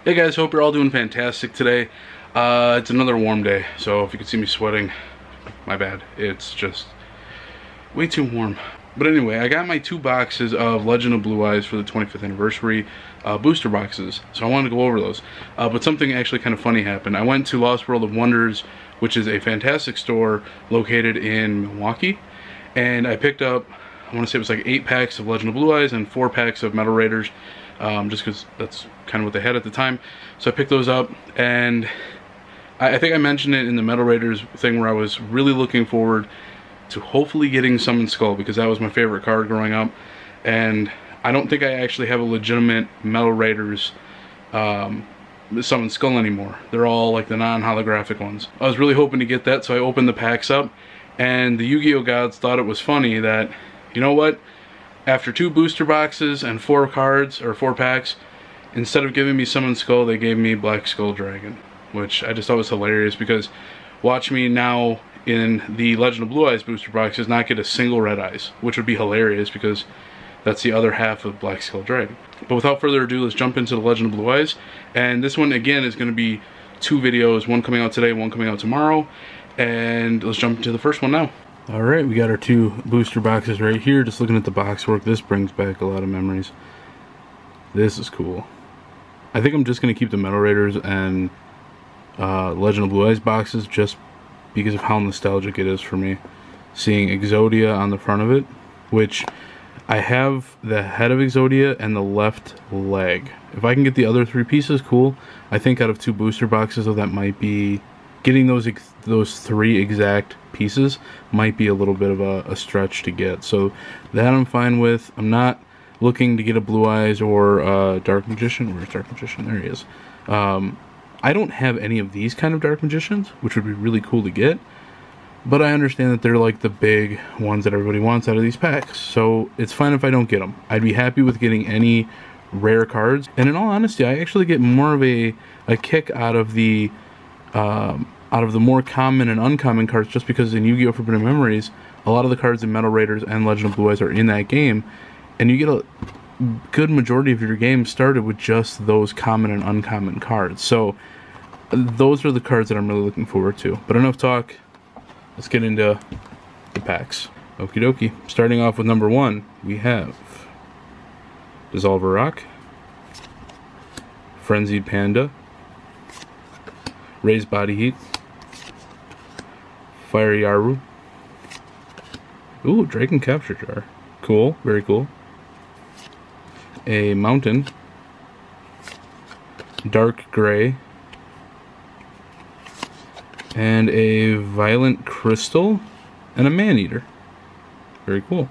Hey guys, hope you're all doing fantastic today. It's another warm day, so if you can see me sweating, my bad. It's just way too warm. But anyway, I got my 2 boxes of Legend of Blue Eyes for the 25th anniversary booster boxes, so I wanted to go over those. But something actually kind of funny happened. I went to Lost World of Wonders, which is a fantastic store located in Milwaukee, and I picked up, I want to say it was like 8 packs of Legend of Blue Eyes and 4 packs of Metal Raiders. Just because that's kind of what they had at the time. So I picked those up, and I think I mentioned it in the Metal Raiders thing where I was really looking forward to hopefully getting Summon Skull, because that was my favorite card growing up, and I don't think I actually have a legitimate Metal Raiders Summon Skull anymore. They're all like the non-holographic ones. I was really hoping to get that, so I opened the packs up, and the Yu-Gi-Oh gods thought it was funny that, you know what, after 2 booster boxes and 4 cards, or 4 packs, instead of giving me Summon Skull, they gave me Black Skull Dragon, which I just thought was hilarious, because watch me now in the Legend of Blue Eyes booster boxes not get a single Red Eyes, which would be hilarious because that's the other half of Black Skull Dragon. But without further ado, let's jump into the Legend of Blue Eyes, and this one again is going to be 2 videos, one coming out today, one coming out tomorrow, and let's jump into the first one now. Alright, we got our 2 booster boxes right here. Just looking at the box work, this brings back a lot of memories. This is cool. I think I'm just going to keep the Metal Raiders and Legend of Blue Eyes boxes just because of how nostalgic it is for me. Seeing Exodia on the front of it, which I have the head of Exodia and the left leg. If I can get the other 3 pieces, cool. I think out of 2 booster boxes, though, that might be... getting those 3 exact pieces might be a little bit of a stretch to get. So that I'm fine with. I'm not looking to get a Blue Eyes or Dark Magician. Where's Dark Magician? There he is. I don't have any of these kind of Dark Magicians, which would be really cool to get. But I understand that they're like the big ones that everybody wants out of these packs. So it's fine if I don't get them. I'd be happy with getting any rare cards. And in all honesty, I actually get more of a kick out of the more common and uncommon cards, just because in Yu-Gi-Oh! Forbidden Memories, a lot of the cards in Metal Raiders and Legend of Blue Eyes are in that game, and you get a good majority of your game started with just those common and uncommon cards. So those are the cards that I'm really looking forward to. But enough talk, let's get into the packs. Okie dokie. Starting off with number 1, we have Dissolver Rock, Frenzied Panda, Raised Body Heat, Fire Yaru. Ooh, Dragon Capture Jar. Cool, very cool. A Mountain, Dark Gray, and a Violent Crystal, and a Maneater. Very cool.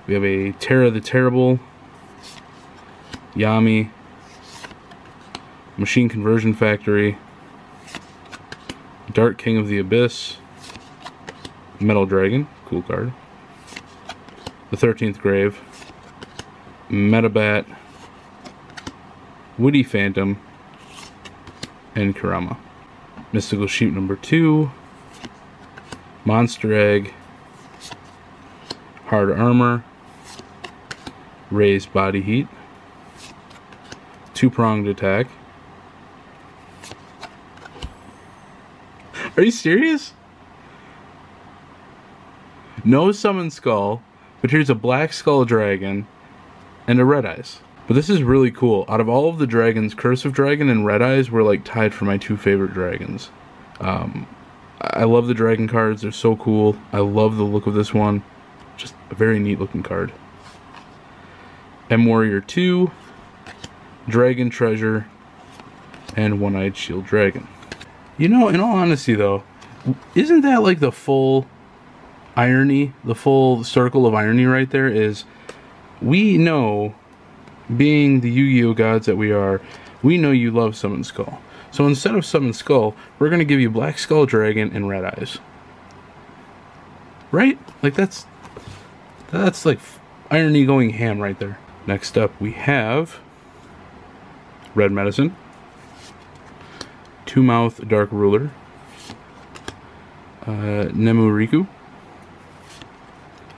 We have a Terra the Terrible, Yami, Machine Conversion Factory, Dark King of the Abyss, Metal Dragon, cool card, the 13th Grave, Metabat, Woody Phantom, and Kurama. Mystical Sheep number 2, Monster Egg, Hard Armor, Raised Body Heat, 2-pronged attack. Are you serious? No Summon Skull, but here's a Black Skull Dragon and a Red Eyes. But this is really cool. Out of all of the dragons, Cursive Dragon and Red Eyes were like tied for my 2 favorite dragons. I love the dragon cards. They're so cool. I love the look of this one. Just a very neat looking card. M Warrior 2, Dragon Treasure, and One-Eyed Shield Dragon. You know, in all honesty though, isn't that like the full irony, the full circle of irony right there? Is we know, being the Yu-Gi-Oh gods that we are, we know you love Summon Skull. So instead of Summon Skull, we're going to give you Black Skull Dragon and Red Eyes. Right? Like that's like irony going ham right there. Next up we have Red Medicine, Two-Mouth Dark Ruler, Nemuriku,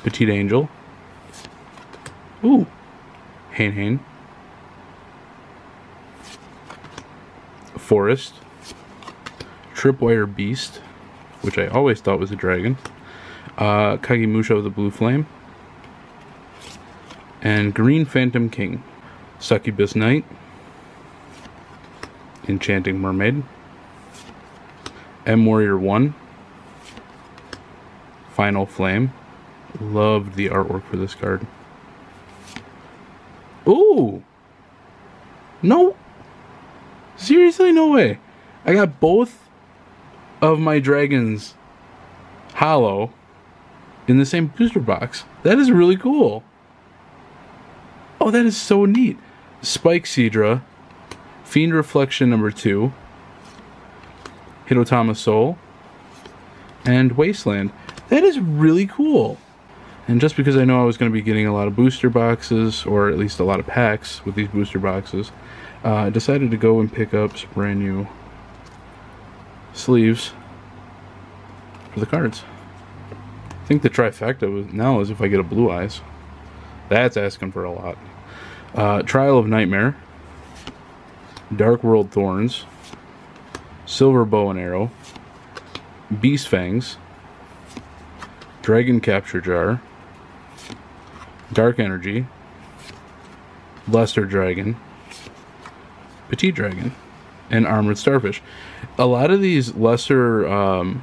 Petite Angel, ooh, Hain, Forest, Tripwire Beast, which I always thought was a dragon, Kagemusha of the Blue Flame, and Green Phantom King, Succubus Knight, Enchanting Mermaid, M Warrior 1, Final Flame. Loved the artwork for this card. Ooh! No! Seriously? No way. I got both of my dragons hollow in the same booster box. That is really cool. Oh, that is so neat. Spike Seadra, Fiend Reflection number 2, Hitotama Soul, and Wasteland. That is really cool. And just because I know I was going to be getting a lot of booster boxes, or at least a lot of packs with these booster boxes, I decided to go and pick up some brand new sleeves for the cards. I think the trifecta now is if I get a Blue Eyes. That's asking for a lot. Trial of Nightmare, Dark World Thorns, Silver Bow and Arrow, Beast Fangs, Dragon Capture Jar, Dark Energy, Lesser Dragon, Petite Dragon, and Armored Starfish. A lot of these lesser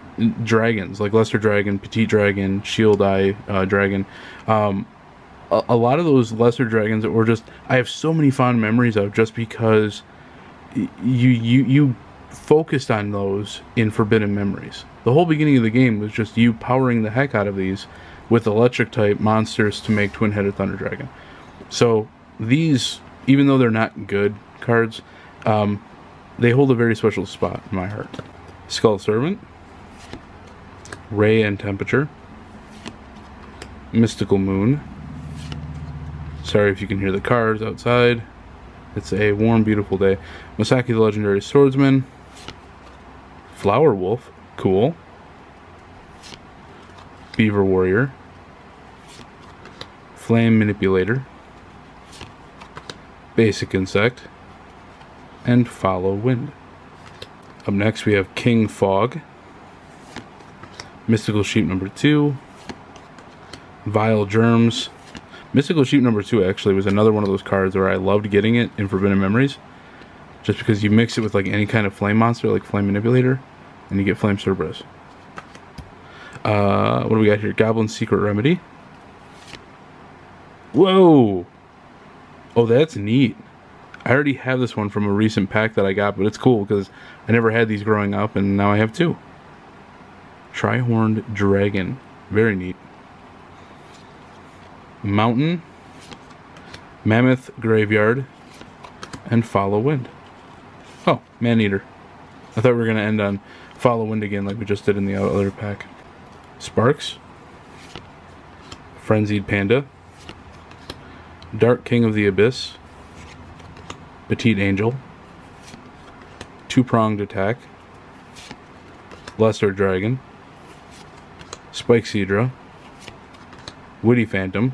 dragons, like Lesser Dragon, Petite Dragon, Shield Eye Dragon, a lot of those lesser dragons were just, I have so many fond memories of, just because you focused on those in Forbidden Memories. The whole beginning of the game was just you powering the heck out of these with electric type monsters to make Twin-Headed Thunder Dragon. So these, even though they're not good cards, they hold a very special spot in my heart. Skull Servant, Ray and Temperature, Mystical Moon. Sorry if you can hear the cars outside. It's a warm, beautiful day. Masaki the Legendary Swordsman, Flower Wolf, cool. Beaver Warrior, Flame Manipulator, Basic Insect, and Follow Wind. Up next we have King Fog, Mystical Sheep number 2, Vile Germs. Mystical Sheep number 2 actually was another one of those cards where I loved getting it in Forbidden Memories, just because you mix it with like any kind of flame monster, like Flame Manipulator, and you get Flame Cerberus. What do we got here? Goblin's Secret Remedy. Whoa! Oh, that's neat. I already have this one from a recent pack that I got, but it's cool because I never had these growing up, and now I have 2. Tri-Horned Dragon. Very neat. Mountain, Mammoth Graveyard, and Follow Wind. Oh, Maneater. I thought we were going to end on Follow Wind again like we just did in the other pack. Sparks, Frenzied Panda, Dark King of the Abyss, Petite Angel, Two-Pronged Attack, Lesser Dragon, Spike Seadra, Woody Phantom,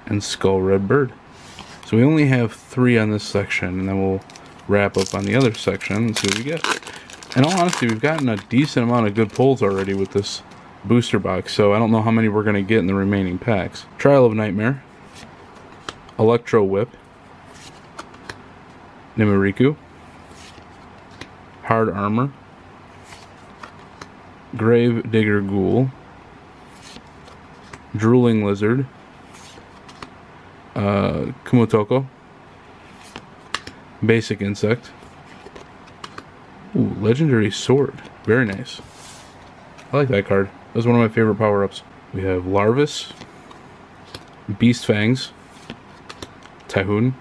and Skull Red Bird. So we only have 3 on this section, and then we'll wrap up on the other section and see what we get. In all honesty, we've gotten a decent amount of good pulls already with this booster box, so I don't know how many we're going to get in the remaining packs. Trial of Nightmare, Electro Whip, Nimeriku, Hard Armor, Grave Digger Ghoul, Drooling Lizard, Kumotoko, Basic Insect. Ooh, Legendary Sword. Very nice. I like that card. That was one of my favorite power-ups. We have Larvis, Beast Fangs, Tyhoon.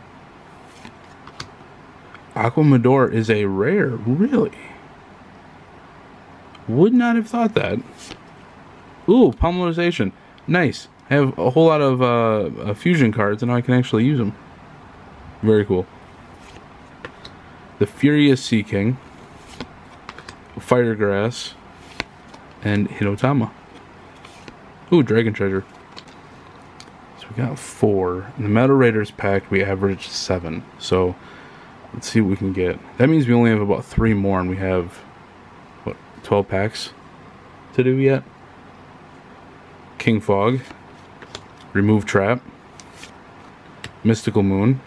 Aquamador is a rare. Really? Would not have thought that. Ooh, Polymerization. Nice. I have a whole lot of fusion cards, and now I can actually use them. Very cool. The Furious Sea King, Firegrass, and Hitotama. Ooh, Dragon Treasure. So we got 4. In the Metal Raiders pack, we averaged 7. So Let's see what we can get. That means we only have about 3 more, and we have, what, 12 packs to do yet? King Fog. Remove Trap. Mystical Moon.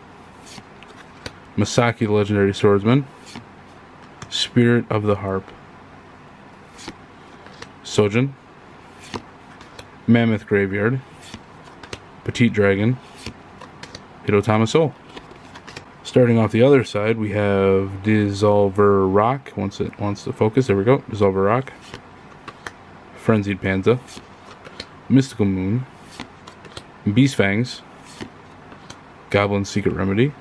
Masaki the Legendary Swordsman. Spirit of the Harp. Sojin. Mammoth Graveyard. Petite Dragon. Hitotama Soul. Starting off the other side, we have Dissolver Rock. Once it wants to focus, there we go. Dissolver Rock. Frenzied Panda. Mystical Moon. Beast Fangs. Goblin Secret Remedy.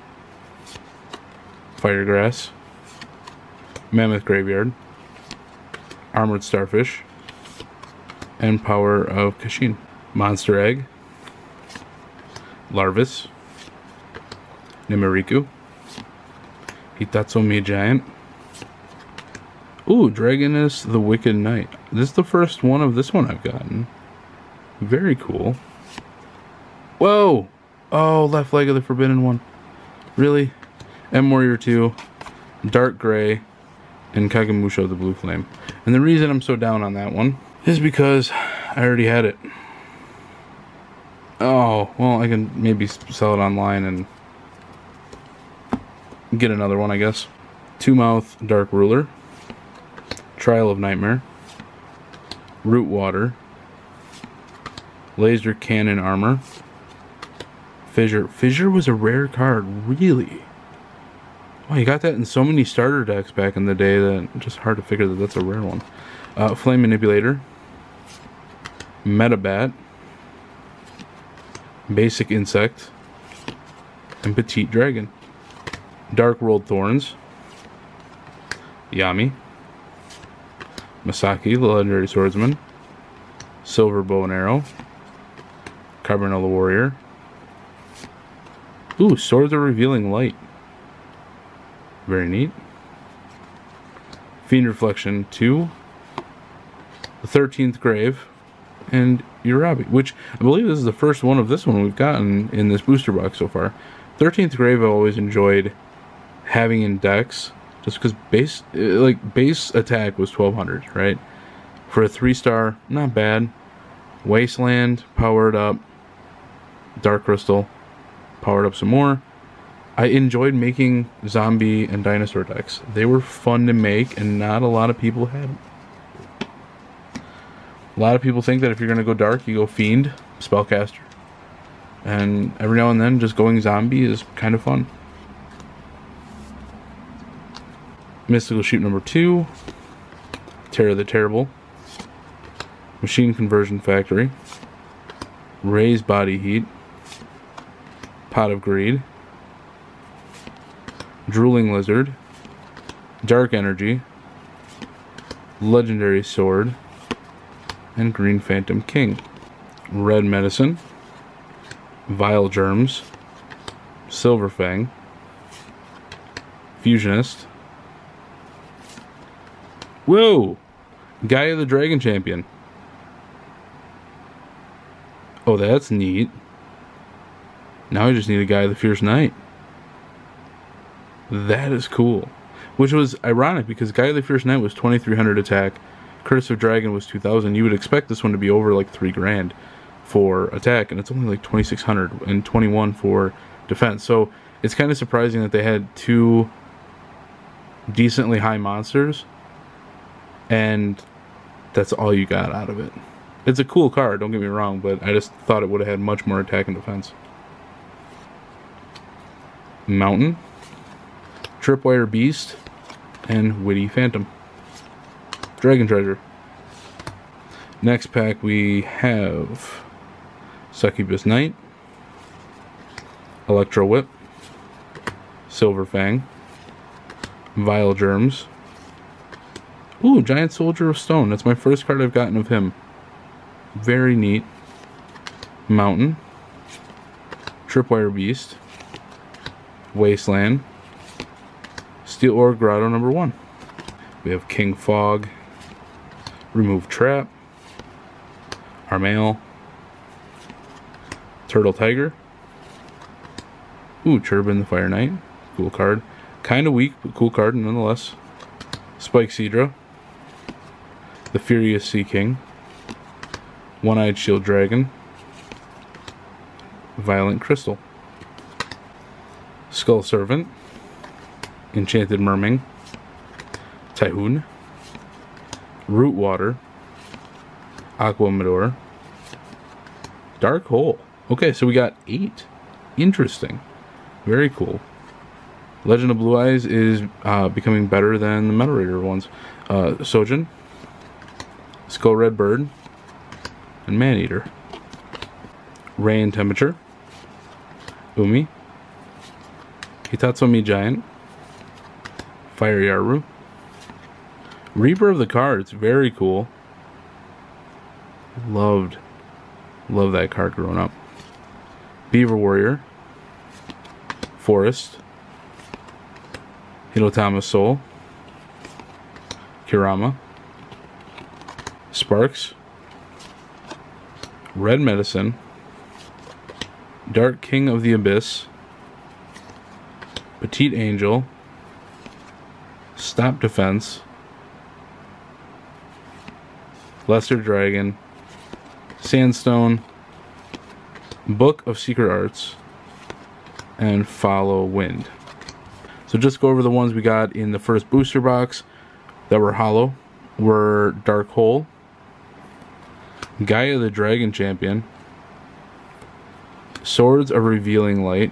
Firegrass. Mammoth Graveyard. Armored Starfish. And Power of Kashin. Monster Egg. Larvis. Nimeriku. Hitatsume Giant. Ooh, Dragoness the Wicked Knight. This is the first one of this one I've gotten. Very cool. Whoa! Oh, left leg of the Forbidden One. Really? M Warrior 2, Dark Gray, and Kagemusho the Blue Flame. And the reason I'm so down on that one is because I already had it. Oh, well, I can maybe sell it online and get another one, I guess. Two Mouth Dark Ruler, Trial of Nightmare, Root Water, Laser Cannon Armor, Fissure. Fissure was a rare card, really? Oh, you got that in so many starter decks back in the day that it's just hard to figure that that's a rare one. Flame Manipulator, Metabat, Basic Insect, and Petite Dragon. Dark World Thorns, Yami, Masaki, the Legendary Swordsman, Silver Bow and Arrow, Carbonella Warrior. Ooh, Swords of Revealing Light. Very neat. Fiend Reflection 2, the 13th Grave, and Urabi, which I believe this is the first one of this one we've gotten in this booster box so far. 13th Grave I've always enjoyed having in decks, just because base attack was 1200, right? For a 3-star, not bad. Wasteland, powered up. Dark Crystal, powered up some more. I enjoyed making zombie and dinosaur decks. They were fun to make, and not a lot of people had them. A lot of people think that if you're going to go dark, you go Fiend, Spellcaster. And every now and then, just going zombie is kind of fun. Mystical Sheep number 2, Terror the Terrible, Machine Conversion Factory, Raise Body Heat, Pot of Greed, Drooling Lizard, Dark Energy, Legendary Sword, and Green Phantom King. Red Medicine, Vile Germs, Silver Fang, Fusionist. Whoa! Gaia the Dragon Champion. Oh, that's neat. Now I just need a Gaia the Fierce Knight. That is cool. Which was ironic because Gaia the Fierce Knight was 2300 attack. Curse of Dragon was 2000. You would expect this one to be over like 3 grand for attack, and it's only like 2600 and 21 for defense. So it's kind of surprising that they had 2 decently high monsters, and that's all you got out of it. It's a cool card, don't get me wrong, but I just thought it would have had much more attack and defense. Mountain, Tripwire Beast, and Witty Phantom. Dragon Treasure. Next pack we have Succubus Knight, Electro Whip, Silver Fang, Vile Germs. Ooh, Giant Soldier of Stone. That's my first card I've gotten of him. Very neat. Mountain, Tripwire Beast, Wasteland, Steel Ore Grotto number 1. We have King Fog, Remove Trap, Armail, Turtle Tiger. Ooh, Turbin the Fire Knight. Cool card. Kind of weak, but cool card nonetheless. Spike Seadra. The Furious Sea King. One-Eyed Shield Dragon. Violent Crystal. Skull Servant. Enchanted Merming. Tyhoon. Root Water. Aquamador. Dark Hole. Okay, so we got 8. Interesting. Very cool. Legend of Blue Eyes is becoming better than the Metal Raider ones. Sojin. Skull Red Bird. And Maneater. Ray and Temperature. Umi. Hitatsumi Giant. Fire Yaru. Reaper of the Cards. Very cool. Loved that card growing up. Beaver Warrior. Forest. Hirotama Soul. Kirama. Sparks. Red Medicine. Dark King of the Abyss. Petite Angel. Stop Defense. Lesser Dragon. Sandstone. Book of Secret Arts. And Follow Wind. So just go over the ones we got in the first booster box that were hollow. Were Dark Hole. Gaia the Dragon Champion. Swords of Revealing Light.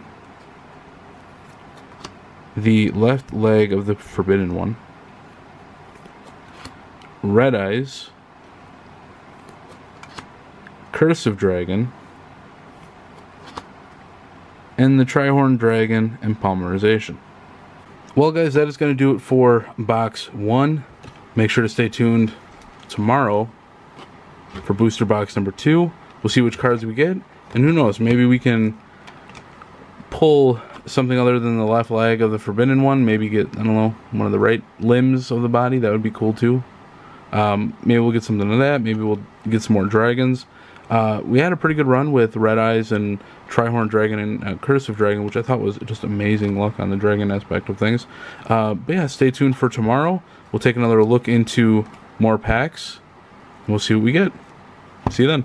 The left leg of the Forbidden One. Red Eyes. Curse of Dragon. And the Trihorn Dragon and Polymerization. Well guys, that is going to do it for box 1. Make sure to stay tuned tomorrow for booster box number 2. We'll see which cards we get. And who knows, maybe we can pull something other than the left leg of the Forbidden One. Maybe get, I don't know, one of the right limbs of the body. That would be cool too. Maybe we'll get something of that. Maybe we'll get some more dragons. We had a pretty good run with Red Eyes and Trihorn Dragon and Curse of Dragon, which I thought was just amazing luck on the dragon aspect of things. But yeah, stay tuned for tomorrow. We'll take another look into more packs. And we'll see what we get. See you then.